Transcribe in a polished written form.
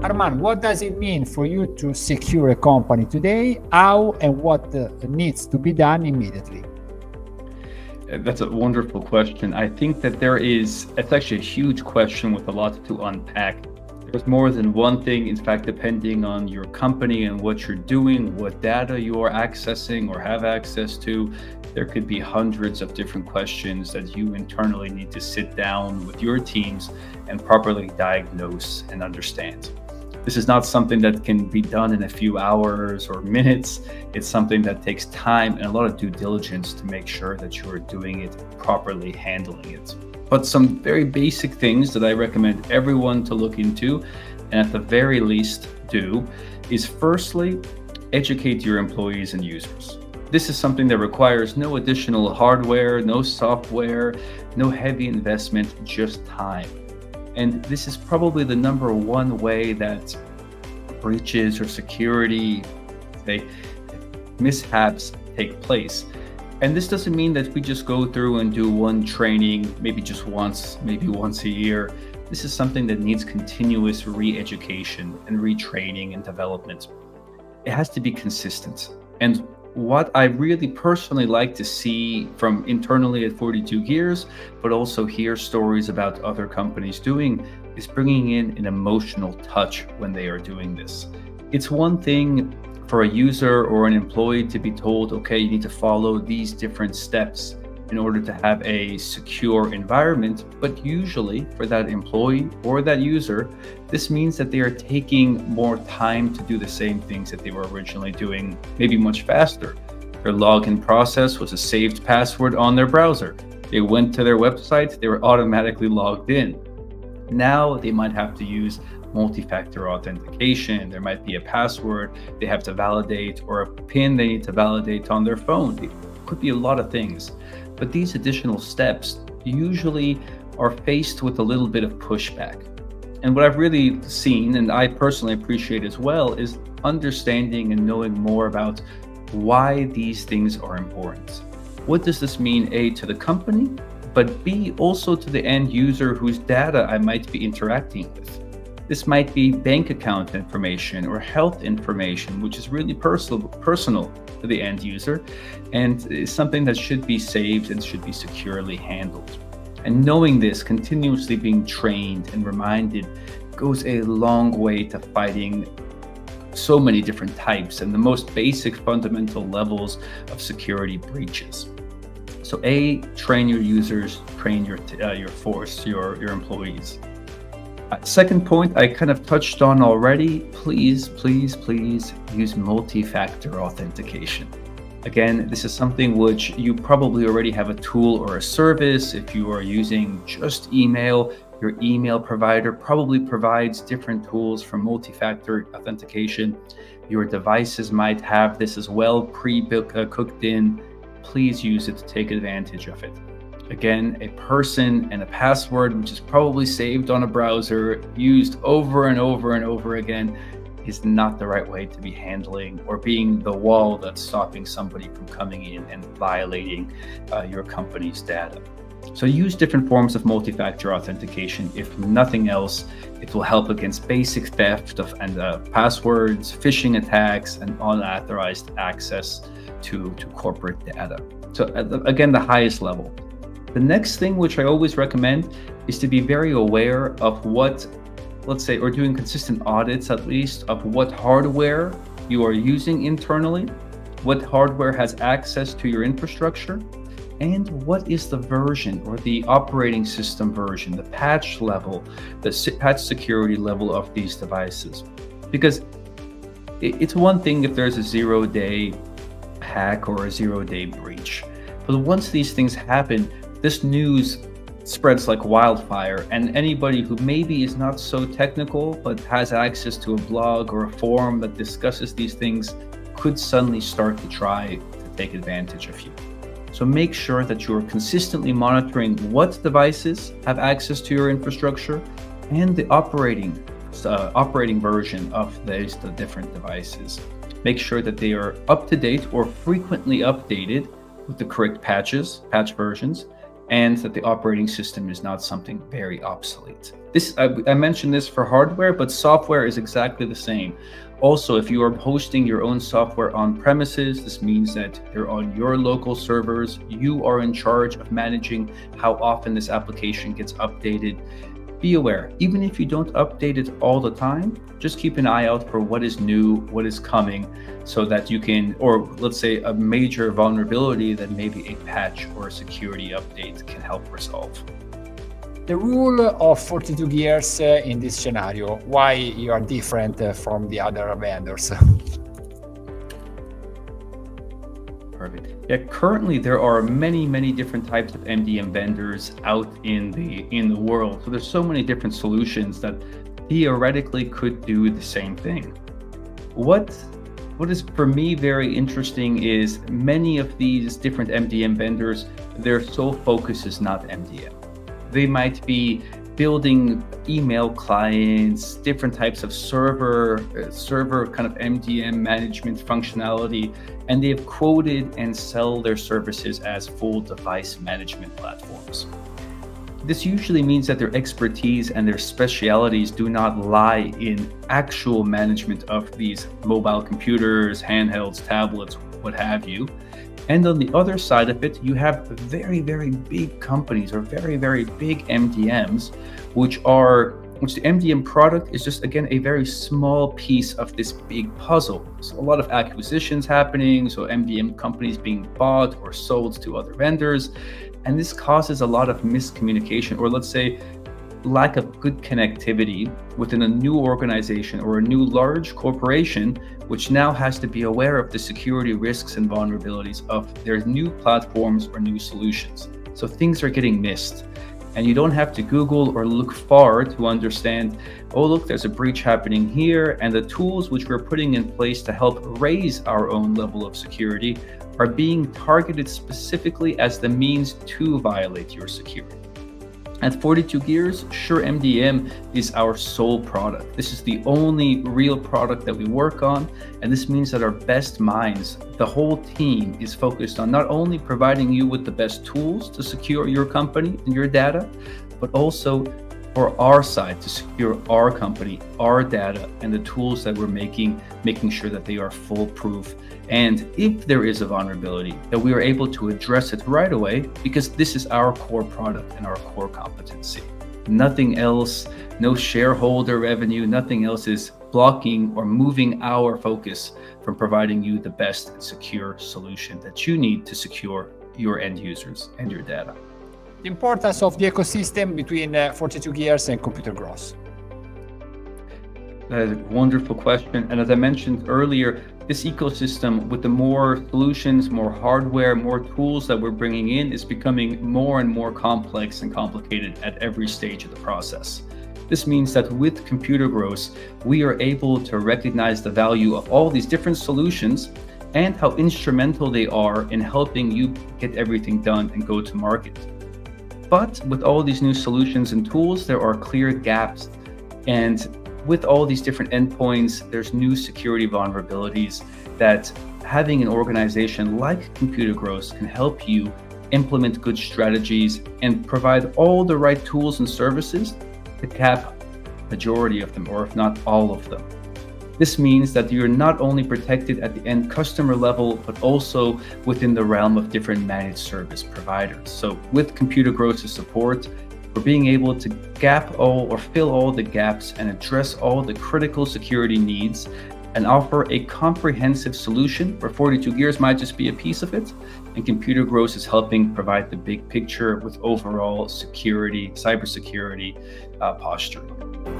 Arman, what does it mean for you to secure a company today? How and what needs to be done immediately? That's a wonderful question. I think that it's actually a huge question with a lot to unpack. There's more than one thing. In fact, depending on your company and what you're doing, what data you are accessing or have access to, there could be hundreds of different questions that you internally need to sit down with your teams and properly diagnose and understand. This is not something that can be done in a few hours or minutes. It's something that takes time and a lot of due diligence to make sure that you are doing it properly, handling it. But some very basic things that I recommend everyone to look into, and at the very least do, is firstly, educate your employees and users. This is something that requires no additional hardware, no software, no heavy investment, just time. And this is probably the number one way that breaches or security, mishaps take place. And this doesn't mean that we just go through and do one training, maybe just once, maybe once a year. This is something that needs continuous re-education and retraining and development. It has to be consistent. And what I really personally like to see from internally at 42GEARS, but also hear stories about other companies doing, is bringing in an emotional touch when they are doing this. It's one thing for a user or an employee to be told, okay, you need to follow these different steps in order to have a secure environment. But usually for that employee or that user, this means that they are taking more time to do the same things that they were originally doing, maybe much faster. Their login process was a saved password on their browser. They went to their website, they were automatically logged in. Now they might have to use multi-factor authentication. There might be a password they have to validate or a PIN they need to validate on their phone. It could be a lot of things. But these additional steps usually are faced with a little bit of pushback. And what I've really seen, and I personally appreciate as well, is understanding and knowing more about why these things are important. What does this mean, A, to the company, but B, also to the end user whose data I might be interacting with? This might be bank account information or health information, which is really personal to the end user, and is something that should be saved and should be securely handled. And knowing this, continuously being trained and reminded, goes a long way to fighting so many different types and the most basic fundamental levels of security breaches. So A, train your users, train your force, your employees. Second point I kind of touched on already, please use multi-factor authentication. Again, this is something which you probably already have a tool or a service. If you are using just email, your email provider probably provides different tools for multi-factor authentication. Your devices might have this as well, cooked in. Please use it to take advantage of it. Again, a person and a password, which is probably saved on a browser, used over and over and over again, is not the right way to be handling or being the wall that's stopping somebody from coming in and violating your company's data. So use different forms of multi-factor authentication. If nothing else, it will help against basic theft of passwords, phishing attacks, and unauthorized access to corporate data. So again, the highest level. The next thing which I always recommend is to be very aware of what, let's say, or doing consistent audits at least, of what hardware you are using internally, what hardware has access to your infrastructure, and what is the version or the operating system version, the patch level, the patch security level of these devices. Because it's one thing if there's a 0-day hack or a 0-day breach, but once these things happen, this news spreads like wildfire, and anybody who maybe is not so technical but has access to a blog or a forum that discusses these things could suddenly start to try to take advantage of you. So make sure that you are consistently monitoring what devices have access to your infrastructure and the operating version of the different devices. Make sure that they are up to date or frequently updated with the correct patch versions, and that the operating system is not something very obsolete. I mentioned this for hardware, but software is exactly the same. Also, if you are hosting your own software on premises, this means that they're on your local servers. You are in charge of managing how often this application gets updated. Be aware, even if you don't update it all the time, just keep an eye out for what is new, what is coming, so that you can, or let's say a major vulnerability that maybe a patch or a security update can help resolve. The rule of 42GEARS in this scenario, why you are different from the other vendors? Perfect. Yeah, currently there are many different types of MDM vendors out in the world. So there's so many different solutions that theoretically could do the same thing. What is for me very interesting is many of these different MDM vendors, their sole focus is not MDM. They might be building email clients, different types of server kind of MDM management functionality, and they have quoted and sell their services as full device management platforms. This usually means that their expertise and their specialities do not lie in actual management of these mobile computers, handhelds, tablets, what have you. And on the other side of it, you have very big companies or very big MDMs, which the MDM product is just, again, a very small piece of this big puzzle. So a lot of acquisitions happening, so MDM companies being bought or sold to other vendors. And this causes a lot of miscommunication, or let's say lack of good connectivity within a new organization or a new large corporation, which now has to be aware of the security risks and vulnerabilities of their new platforms or new solutions. So things are getting missed. And you don't have to Google or look far to understand, oh, look, there's a breach happening here, and the tools which we're putting in place to help raise our own level of security are being targeted specifically as the means to violate your security. At 42GEARS, Sure MDM is our sole product. This is the only real product that we work on, and this means that our best minds, the whole team, is focused on not only providing you with the best tools to secure your company and your data, but also for our side to secure our company, our data, and the tools that we're making sure that they are foolproof. And if there is a vulnerability, that we are able to address it right away, because this is our core product and our core competency. Nothing else, no shareholder revenue, nothing else is blocking or moving our focus from providing you the best and secure solution that you need to secure your end users and your data. The importance of the ecosystem between 42GEARS and Computer Gross. That is a wonderful question. And as I mentioned earlier, this ecosystem, with the more solutions, more hardware, more tools that we're bringing in, is becoming more and more complex and complicated at every stage of the process. This means that with Computer Gross, we are able to recognize the value of all these different solutions and how instrumental they are in helping you get everything done and go to market. But with all these new solutions and tools, there are clear gaps. And with all these different endpoints, there's new security vulnerabilities that having an organization like Computer Gross can help you implement good strategies and provide all the right tools and services to cap majority of them, or if not all of them. This means that you're not only protected at the end customer level, but also within the realm of different managed service providers. So with Computer Gross's support, we're being able to fill all the gaps and address all the critical security needs and offer a comprehensive solution where 42GEARS might just be a piece of it, and Computer Gross is helping provide the big picture with overall security, cybersecurity posturing.